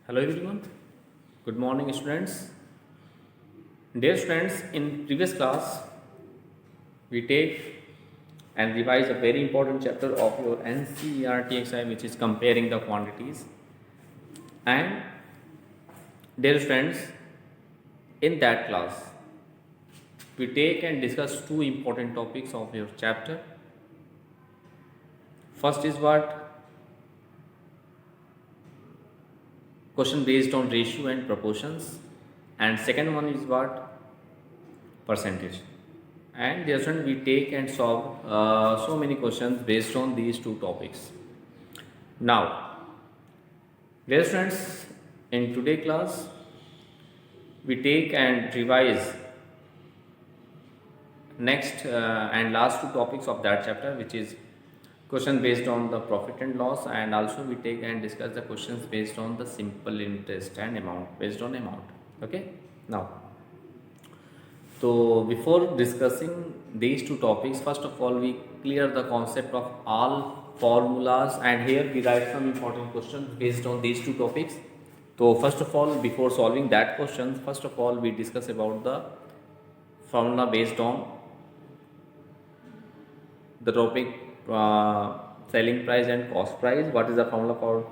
Hello everyone. Good morning students. Dear students, in previous class we take and revise a very important chapter of your NCERT exam, which is comparing the quantities. And dear students, in that class we take and discuss two important topics of your chapter. First is what? Question based on ratio and proportions, and second one is what? Percentage. And dear student, we take and solve so many questions based on these two topics. Now, dear students, in today class we take and revise next and last two topics of that chapter, which is question based on the profit and loss, and also we take and discuss the questions based on the simple interest and amount, based on amount. Okay, now, so before discussing these two topics, first of all we clear the concept of all formulas, and here we write some important questions based on these two topics. So first of all, before solving that question, first of all we discuss about the formula based on the topic selling price and cost price. What is the formula for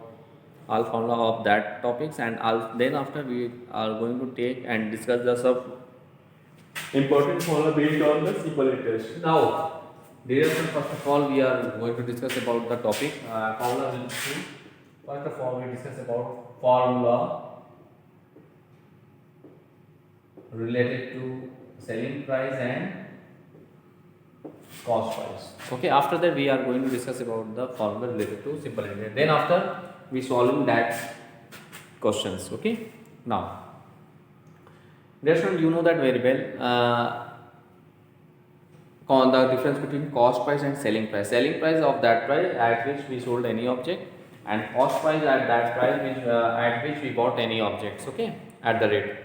all formula of that topics, and then after we are going to take and discuss the sub important formula based on the simple interest. Now, dear friends, first of all we are going to discuss about the topic formula will be. First of all we discuss about formula related to selling price and cost price. Okay, after that we are going to discuss about the formula related to simple interest. Then after we solving that questions. Okay, now restaurant, you know that very well. On the difference between cost price and selling price. Selling price of that price at which we sold any object, and cost price at that price which, at which we bought any objects. Okay, at the rate.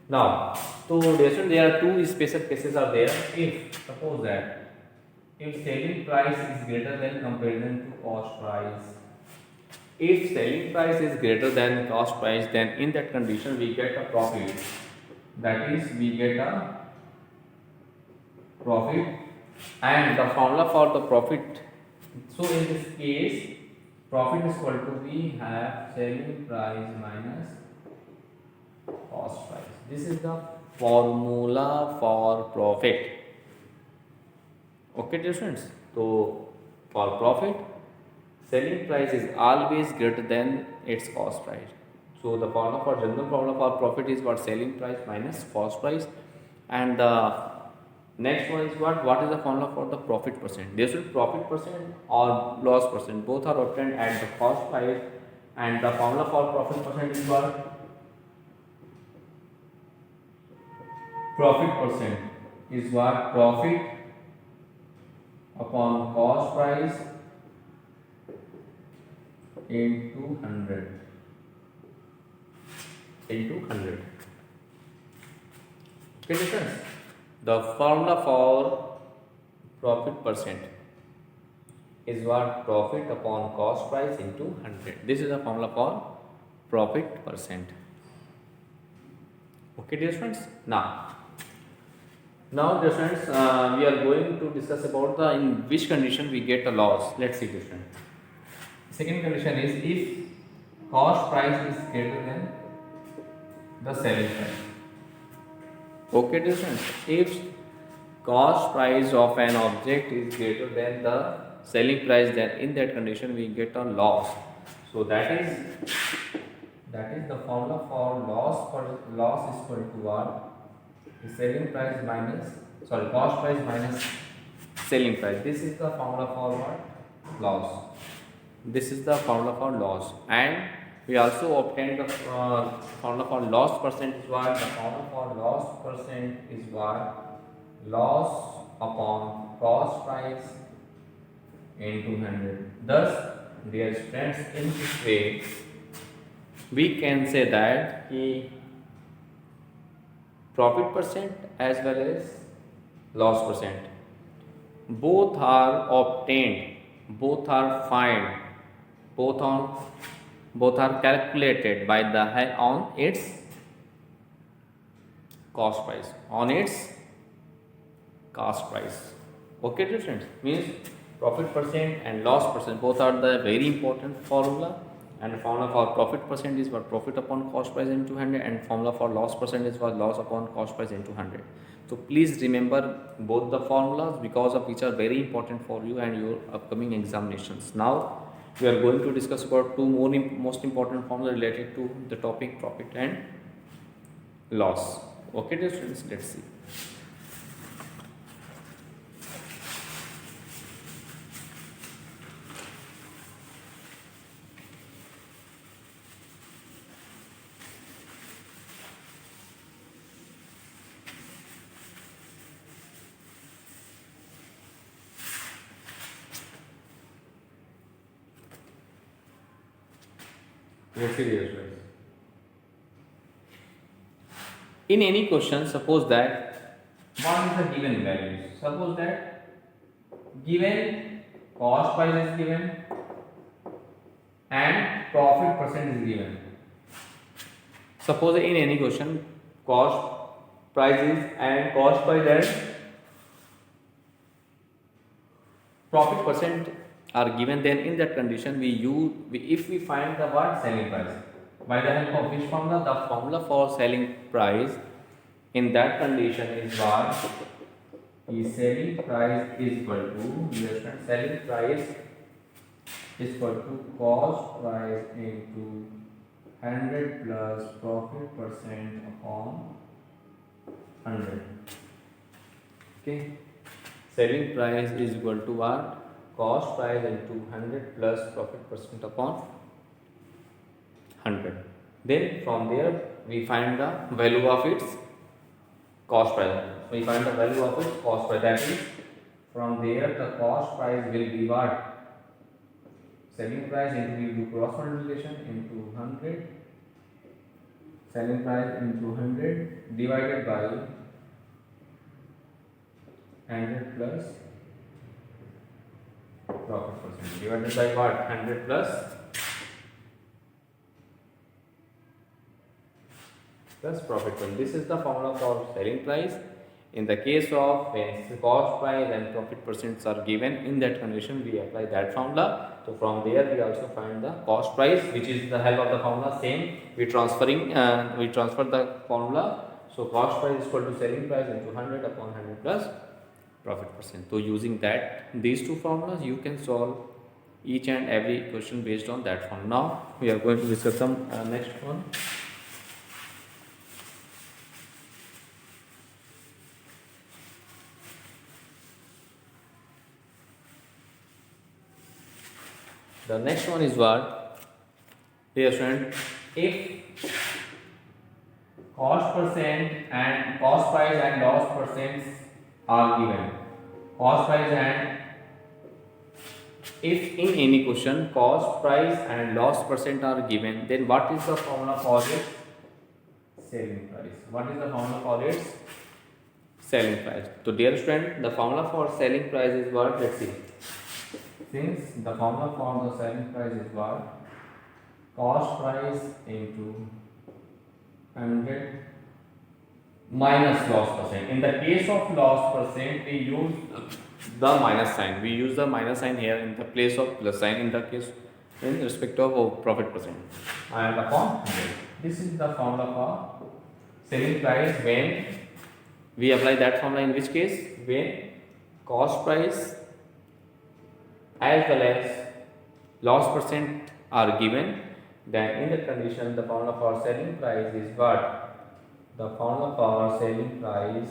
Now, so there are two special cases are there. If suppose that if selling price is greater than comparison to cost price, if selling price is greater than cost price, then in that condition we get a profit. That is, we get a profit, and the formula for the profit. So in this case, profit is equal to, we have selling price minus cost price. This is the formula for profit. Okay, dear friends. So for profit, selling price is always greater than its cost price. So the formula for general formula for profit is what? Selling price minus cost price. And the next one is what? What is the formula for the profit percent? There should profit percent or loss percent, both are obtained at the cost price, and the formula for profit percent is what? Profit percent is what? Profit upon cost price into 100. Into 100. Okay, difference. The formula for profit percent is what? Profit upon cost price into 100. This is the formula for profit percent. Okay, dear friends. Now, dear friends, we are going to discuss about the in which condition we get a loss. Let's see, dear friends. Second condition is if cost price is greater than the selling price. Okay, dear friends, if cost price of an object is greater than the selling price, then in that condition we get a loss. So that is the formula for loss is equal to what? Selling price minus cost price minus selling price. This is the formula for what? Loss. This is the formula for loss, and we also obtained the formula for loss percent is what? The formula for loss percent is what? Loss upon cost price into 100. Thus, dear friends, in this way we can say that profit percent as well as loss percent, both are obtained, both are found, both on both are calculated by the on its cost price, on its cost price. Okay, dear friends, means profit percent and loss percent both are the very important formula. And the formula for profit percent is what profit upon cost price into 100, and formula for loss percent is what loss upon cost price into 100. So please remember both the formulas, because of which are very important for you and your upcoming examinations. Now we are going to discuss about two more most important formulas related to the topic profit and loss. Okay, dear friends, let's see. Let's see, dear friends. In any question, suppose that what is the given values? Suppose that given cost price is given and profit percent is given. Suppose in any question cost prices and cost price and profit percent are given, then in that condition if we find the what selling price by the help of which formula, the formula for selling price in that condition is what is selling price is equal to selling price is equal to cost price into 100 plus profit percent upon 100. Okay, selling price is equal to what? Cost price into 100 plus profit percent upon 100. Then from there we find the value of its cost price. We find the value of its cost price. That is, from there the cost price will be what? Selling price into, we do cross multiplication into 100. Selling price into 100 divided by 100 plus profit percent divided by what? 100 plus profit percent. This is the formula for selling price. In the case of when cost price and profit percents are given, in that condition we apply that formula. So from there we also find the cost price, which is the help of the formula. Same, we transfer the formula. So cost price is equal to selling price into 100 upon 100 plus profit percent. So using these two formulas, you can solve each and every question based on that formula. Now we are going to discuss some next one. The next one is what? Dear student, if cost percent and cost price and loss percents are given, cost price and if in any question cost price and loss percent are given, then what is the formula for its selling price? What is the formula for its selling price? So dear student, the formula for selling price is what? Let's see. Since the formula for the selling price is what? Cost price into 100 minus loss percent. In the case of loss percent, we use the minus sign. We use the minus sign here in the place of plus sign in the case in respect of profit percent. And upon 100. This is the formula for selling price when we apply that formula, in which case when cost price as well as loss percent are given, then in the condition the formula for selling price is what? The formula for selling price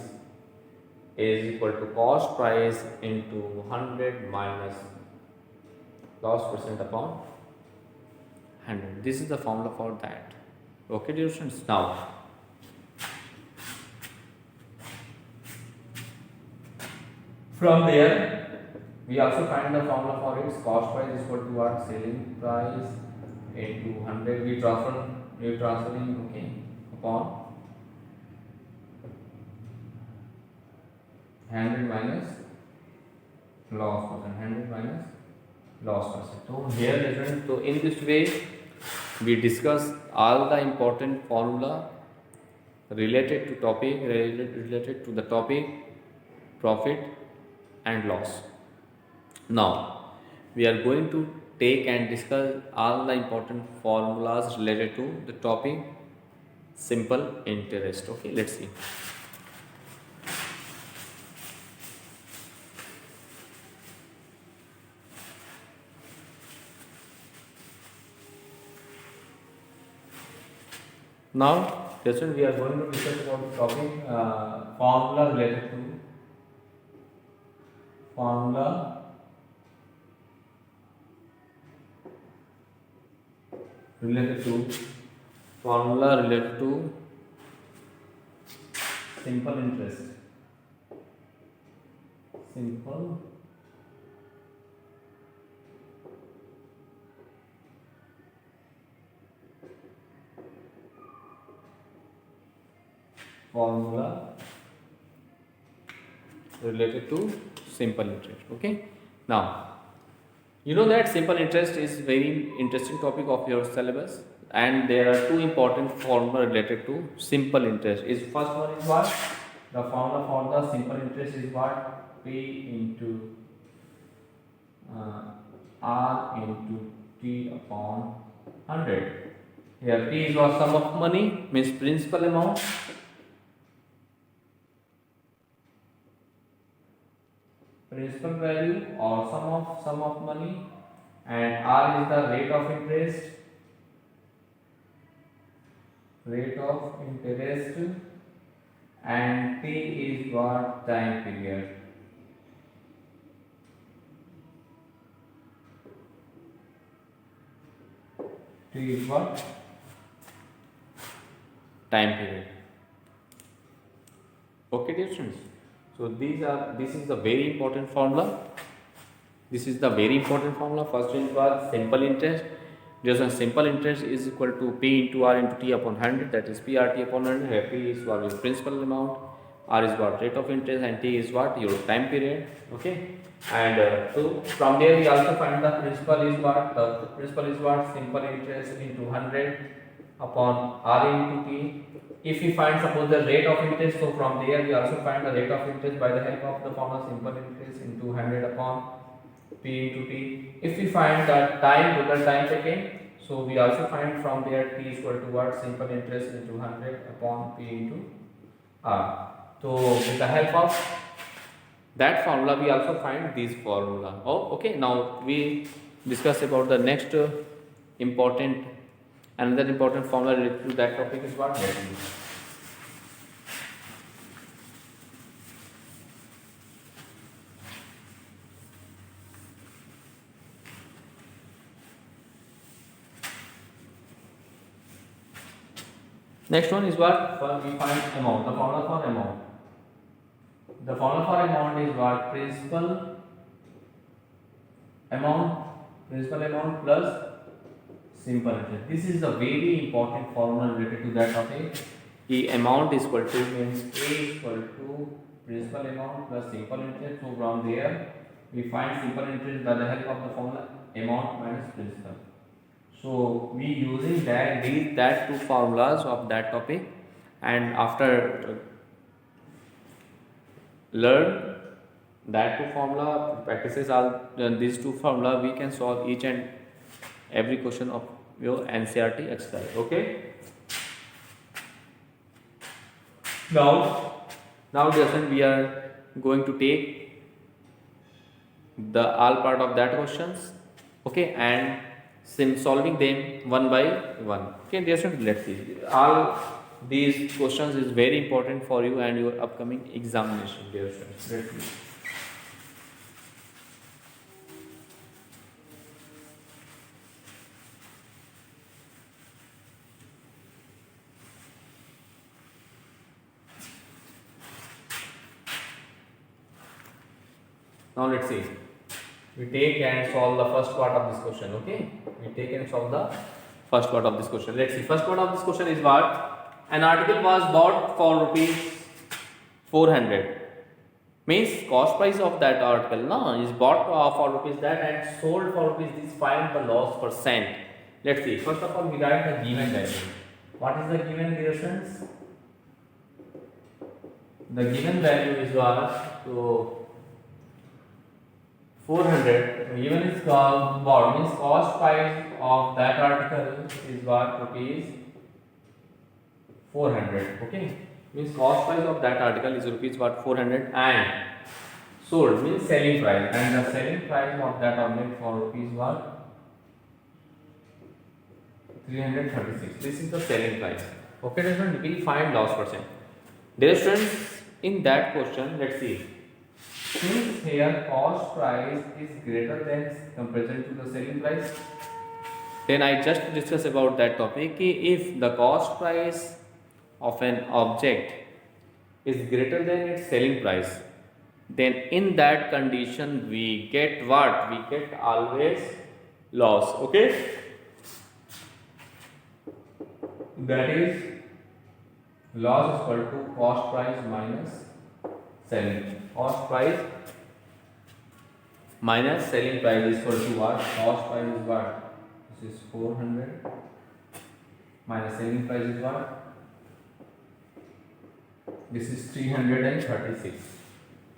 is equal to cost price into 100 minus loss percent upon 100. This is the formula for that. Okay, dear students. Now from there we also find the formula for its cost price is equal to what? Selling price into 100. We transferring okay upon 100 minus loss percent. 100 minus loss percent. So here different. So in this way we discuss all the important formula related to topic, related to the topic profit and loss. Now we are going to take and discuss all the important formulas related to the topic simple interest. Okay, let's see. Now, Justin, we are going to discuss about the topic formula related to formula related to formula related to simple interest. Simple formula related to simple interest. Okay, now you know that simple interest is very interesting topic of your syllabus, and there are two important formula related to simple interest. Is first one is what? The formula for the simple interest is what? P into R into T upon 100. Here P is what? Sum of money, means principal amount. Principal value or sum of money, and R is the rate of interest, and T is what? Time period. T is what? Time period. Okay, dear students. So this is the very important formula. This is the very important formula. First is what? Simple interest. Just a simple interest is equal to P into R into T upon 100. That is PRT upon 100. Here P is what? Your principal amount. R is what? Rate of interest, and T is what? Your time period. Okay. And so from there we also find the principal is what? The principal is what? Simple interest into 100 upon R into T. If we find suppose the rate of interest, so from there we also find the rate of interest by the help of the formula simple interest into 100 upon P into T. If we find the time, total time taken, so we also find from there T is equal to what? Simple interest into 100 upon P into R. So with the help of that formula we also find this formula. Oh, okay. Now we discuss about the next another important formula related to that topic is what? Revenue. Next one is what? We find amount. The formula for amount. The formula for amount is what? Principal amount plus simple interest. This is a very important formula related to that topic. The amount is equal to means A is equal to principal amount plus simple interest. So from there we find simple interest by the help of the formula amount minus principal. So we using that two formulas of that topic, and after learn that two formula, practices all these two formula, we can solve each and every question of your NCERT exercise. Okay. Now Jason, we are going to take the all part of that questions. Okay, and solving them one by one. Okay, dear students, let's see. All these questions is very important for you and your upcoming examination, dear students. Let's see. Now let's see. We take and solve the first part of this question. Okay, we take and solve the first part of this question. Let's see. First part of this question is what? An article was bought for rupees 400. Means cost price of that article is bought for rupees that and sold for rupees this. Find the loss percent. Let's see. First of all, we write the given value. What is the given, dear students? The given value is what? So 400. Given is called what? Means cost price of that article is what? Rupees 400. Okay. Means cost price of that article is rupees what? 400, and sold means selling price, and the selling price of that object for rupees what? 336. This is the selling price. Okay, dear students, we find loss percent. Dear students, in that question, let's see. Since here cost price is greater than comparison to the selling price, then I just discuss about that topic. If the cost price of an object is greater than its selling price, then in that condition we get what? We get always loss. Okay. That is loss is equal to cost price minus selling. Cost price minus selling price is equal to what? Cost price is what? This is 400 minus selling price is what? This is 336.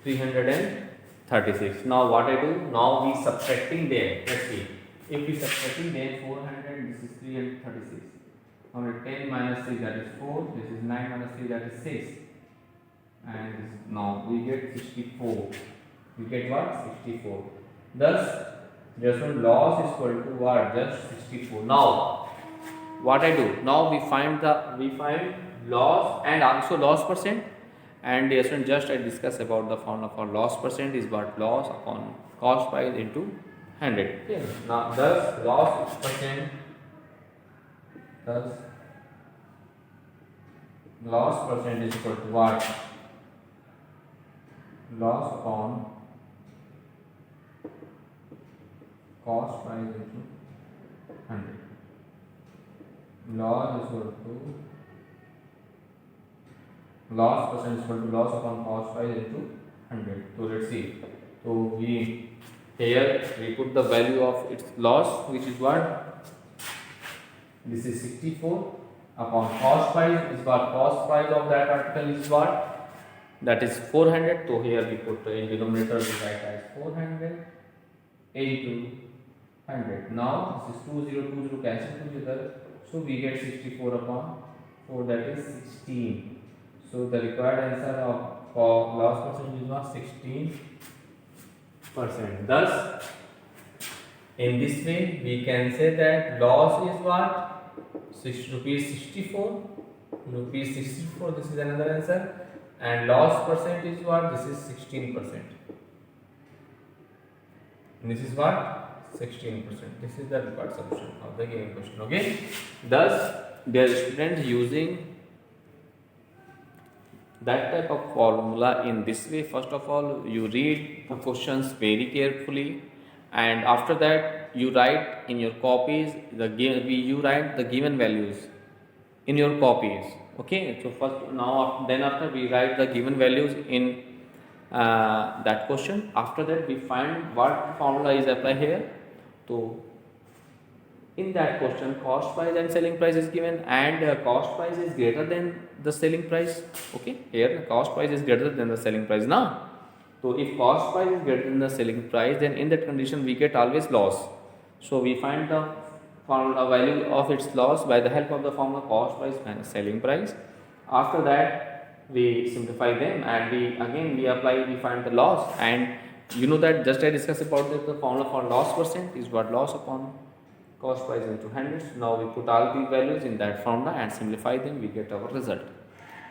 336. Now what I do? Now we subtracting them. Let's see. If we subtracting them, 400, this is 336. Now 10 minus 3, that is 4. This is 9 minus 3, that is 6. And this, now we get 64. We get what? 64. Thus, just loss is equal to what? Just 64. Now, what I do? Now we find loss and also loss percent. And yes, just I discuss about the formula for loss percent is what? Loss upon cost price into 100. Okay. Now, thus loss percent. Thus, loss percent is equal to what? Loss upon cost price into 100. Loss is equal to loss percent is equal to loss upon cost price into 100. So let's see. So we here we put the value of its loss, which is what? This is 64 upon cost price is what? Cost price of that article is what? That is 400. So here we put in denominator we write as 400 into 100. Now this is 2020 cancel together. So we get 64 upon 4, that is 16. So the required answer of for loss percentage is what? 16%. Thus, in this way, we can say that loss is what? Rupees 64. Rupees 64. This is another answer. And loss percent is what? This is 16%. This is what? 16%. This is the required solution of the given question. Okay. Thus, dear students, using that type of formula in this way, first of all, you read the questions very carefully, and after that you write in your copies you write the given values in your copies. Okay. So first, now then after we write the given values in that question. After that we find what formula is applied here. So in that question, cost price and selling price is given, and cost price is greater than the selling price. Okay, here the cost price is greater than the selling price now. So if cost price is greater than the selling price, then in that condition we get always loss. So we find the formula value of its loss by the help of the formula cost price minus selling price. After that we simplify them, and we find the loss. And you know that just I discussed about the formula for loss percent is what? Loss upon cost price into hundreds. Now we put all the values in that formula and simplify them, we get our result.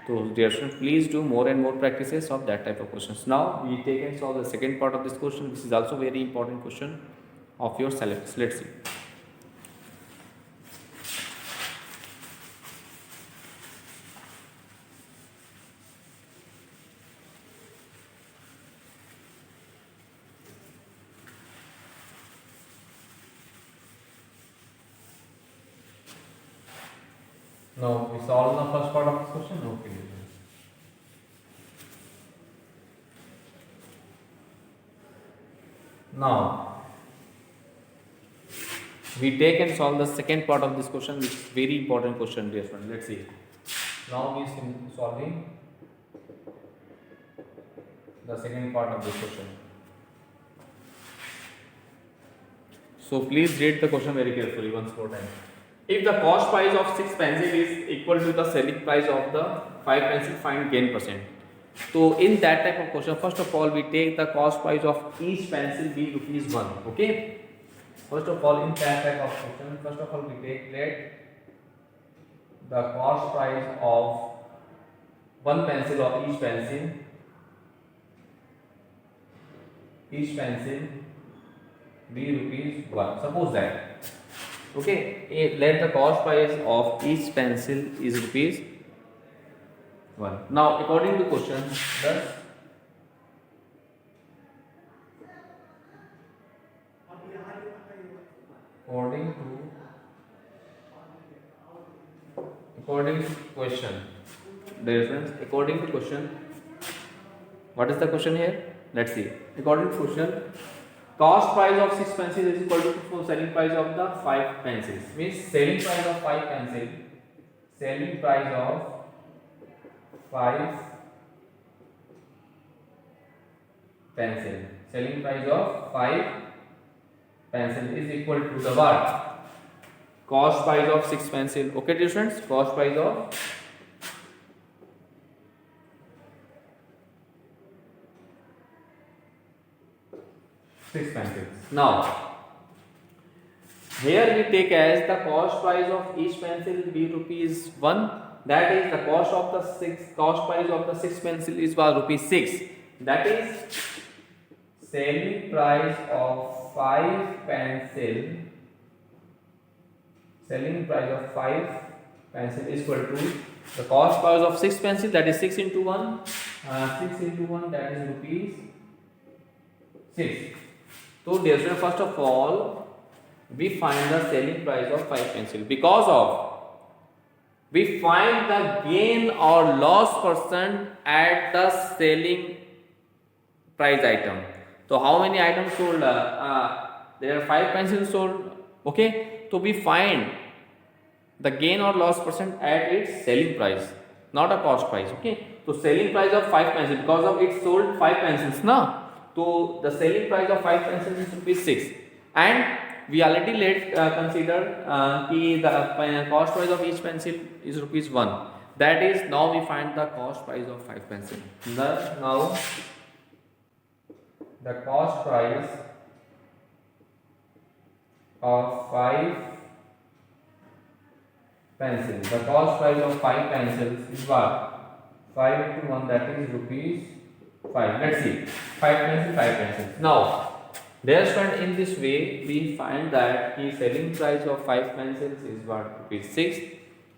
So dear students, please do more and more practices of that type of questions. Now we take and solve the second part of this question. This is also very important question of your syllabus. Let's see. Now we solve the first part of this question. Okay. Now we take and solve the second part of this question, which is very important question, dear friend. Let's see. Now we are solving the second part of this question. So please read the question very carefully once more time. If the cost price of 6 pencil is equal to the selling price of the 5 pencil, find gain percent. So in that type of question, first of all we take the cost price of each pencil be rupees 1. Okay. First of all, in that type of question, first of all we take let the cost price of one pencil of each pencil be rupees 1. Suppose that. Okay, let the cost price of each pencil is rupees 1. Now according to question, thus according to question, dear friends, according to question, what is the question here? Let's see. According to question, cost price of 6 pencils is equal to selling price of the 5 pencils. Means selling price of 5 pencil, selling price of 5 pencil, selling price of 5 pencil is equal to the what? Cost price of 6 pencil. Okay, dear friends, cost price of 6 pencils. Now, here we take as the cost price of each pencil be rupees 1. That is the cost price of the 6 pencil is rupees 6. That is selling price of 5 pencil. Selling price of 5 pencil is equal to the cost price of 6 pencil. That is 6 into 1. 6 into 1, that is rupees 6. So dear friend, first of all we find the selling price of 5 pencil because of we find the gain or loss percent at the selling price item. So how many items sold? There are 5 pencils sold. Okay, so we find the gain or loss percent at its selling price, not a cost price. Okay, so selling price of 5 pencils, because of it sold 5 pencils now. So the selling price of 5 pencils is rupees 6, and we already consider the cost price of each pencil is rupees 1. That is, now we find the cost price of 5 pencil. Now the cost price of 5 pencils. The cost price of 5 pencils is what? 5 into 1, that is rupees 5. Let's see. 5 pencils, 5 pencils. Now, dear friend, in this way we find that the selling price of 5 pencils is what? Rupees 6,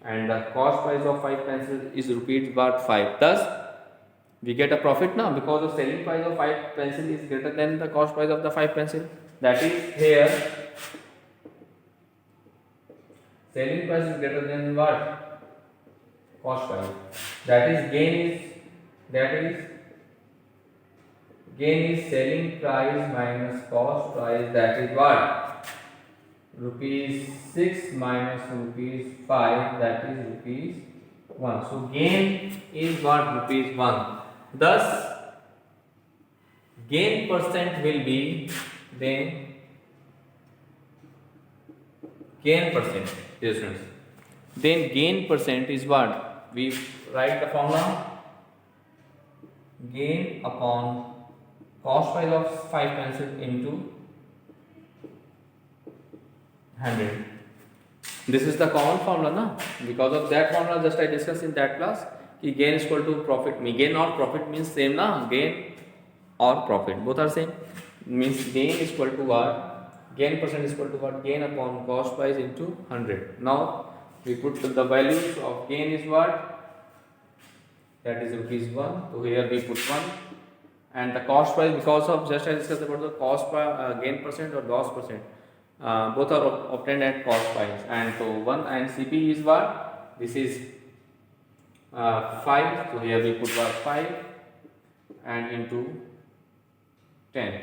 and the cost price of 5 pencils is rupees what? 5. Thus we get a profit now, because the selling price of 5 pencil is greater than the cost price of the 5 pencil. That is, here selling price is greater than what? Cost price. That is gain is selling price minus cost price. That is what? Rupees 6 minus rupees 5. That is rupees 1. So gain is what? Rupees 1. Thus gain percent will be then gain percent. Yes, friends. Then gain percent is what? We write the formula: gain upon cost price of 5 pencils into 100. This is the common formula, na? Because of that formula, just I discussed in that class. Gain is equal to profit. Gain or profit means same, na? Gain or profit, both are same. Means gain is equal to what? Gain percent is equal to what? Gain upon cost price into 100. Now we put the values of gain is what? That is rupees 1. So here we put 1, and the cost price, because of just I discussed about the cost gain percent or loss percent, both are obtained at cost price. And so 1 and CP is what? This is 5. So here we put what? 5 and into 10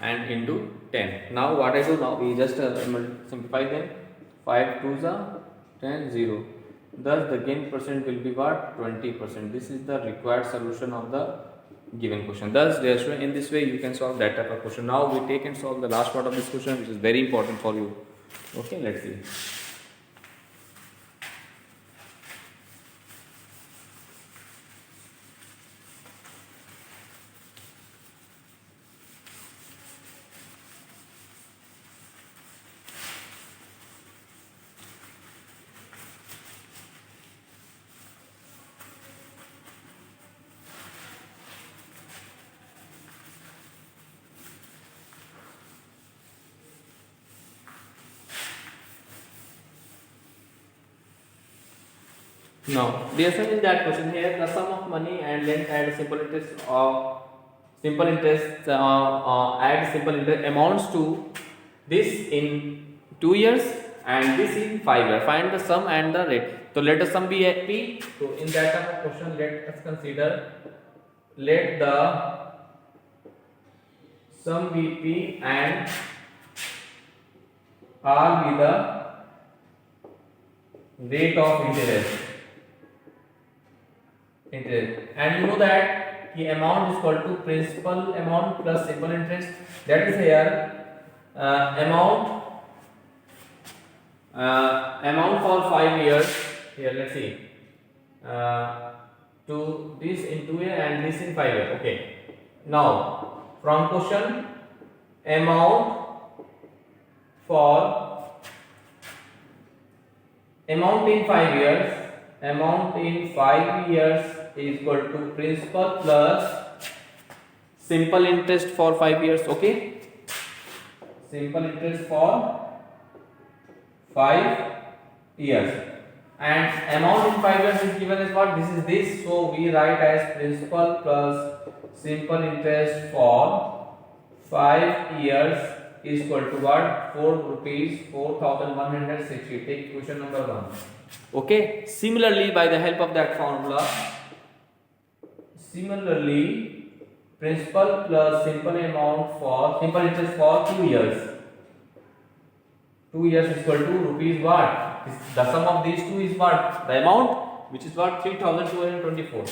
and into 10. Now what I do now, we just simplify them. 5 2s are 10, 0. Thus the gain percent will be what? 20%. This is the required solution of the given question. Thus in this way you can solve that type of question. Now we take and solve the last part of this question, which is very important for you. Okay, let's see. Now, dear friend, in that question here, the sum of money and lent at simple interest at simple interest amounts to this in 2 years and this in 5 years. Find the sum and the rate. So let the sum be P. So in that type of question, let us consider, let the sum be P and R be the rate of interest. And you know that the amount is equal to principal amount plus simple interest. That is here amount for 5 years. Here let's see, to this in 2 years and this in 5 years. Okay. Now from question, amount in 5 years. Amount in 5 years is equal to principal plus simple interest for 5 years. Okay, simple interest for 5 years, and amount in 5 years is given as what? This is this. So we write as principal plus simple interest for 5 years is equal to what? 4 rupees 4,160. Take question number 1. Okay, similarly by the help of that formula, principal plus simple interest for 2 years. 2 years is equal to rupees what? The sum of these two is what? The amount, which is what? 3,224.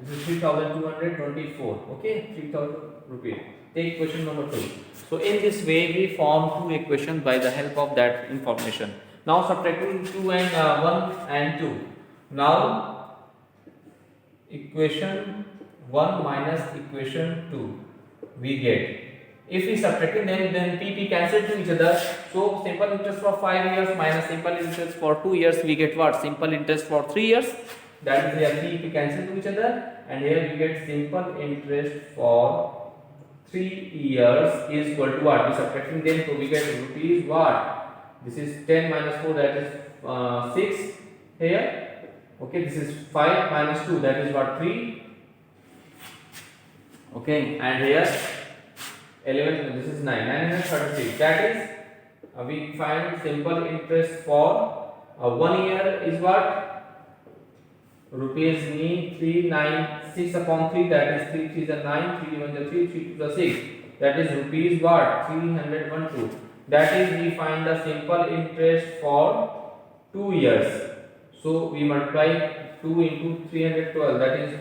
This is 3,224. Okay, 3,000 rupees. Take question number 2. So in this way we form two equations by the help of that information. Now subtracting 2 and 1 and 2. Now equation 1 minus equation 2 we get. If we subtracting them, then PP cancel to each other. So simple interest for 5 years minus simple interest for 2 years, we get what? Simple interest for 3 years. That is here PP cancel to each other, and here we get simple interest for 3 years is equal to what? We subtracting them, so we get rupees what? This is 10 minus 4, that is 6 here. Okay, this is 5 minus 2, that is what? 3. Okay, and here 11, this is 9, 936. That is, we find simple interest for 1 year is what? Rupees 396 upon 3, that is 3 3 is 9, 3 1 is 3, 3 2 is 6. That is rupees what? 312. That is, we find the simple interest for 2 years. So we multiply 2 into 312, that is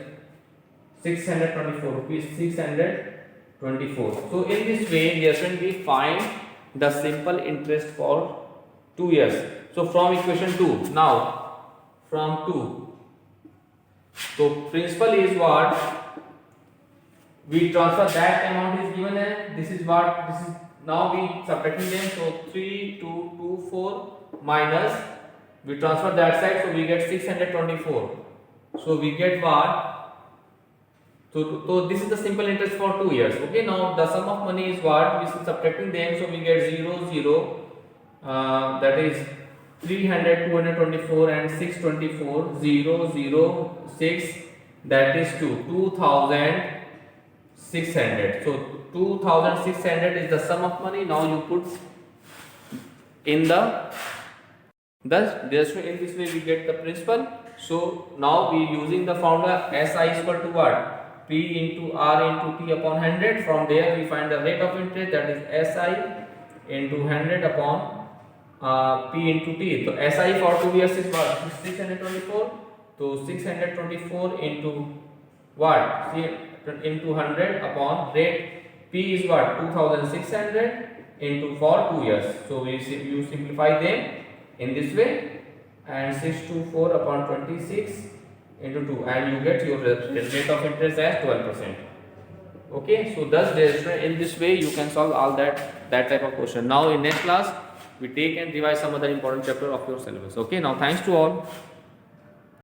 624 rupees, 624. So in this way, yes, when we find the simple interest for 2 years. So from equation 2, now from 2. So principal is what? We transfer that amount is given, and this is what? This is now we subtracting them. So 3 2 2 4 minus, we transfer that side, so we get 624. So we get what? So this is the simple interest for 2 years. Okay, now the sum of money is what? We are subtracting them, so we get 0 0. That is 300, 224 and 624, 0 0 6, that is 2600. So 2600 is the sum of money. Now you put in the in this way we get the principal. So now we using the formula SI is equal to what? P into R into T upon 100. From there we find the rate of interest, that is SI into 100 upon P into T. So SI for 2 years is what? 624. So 624 into what? Into 100 upon rate. P is what? 2600 into for 2 years. So you simplify them in this way, and 624 upon 26 into 2, and you get your rate of interest as 12%. Okay, so thus in this way you can solve all that type of question. Now in next class we take and revise some other important chapter of your syllabus. Okay, now thanks to all.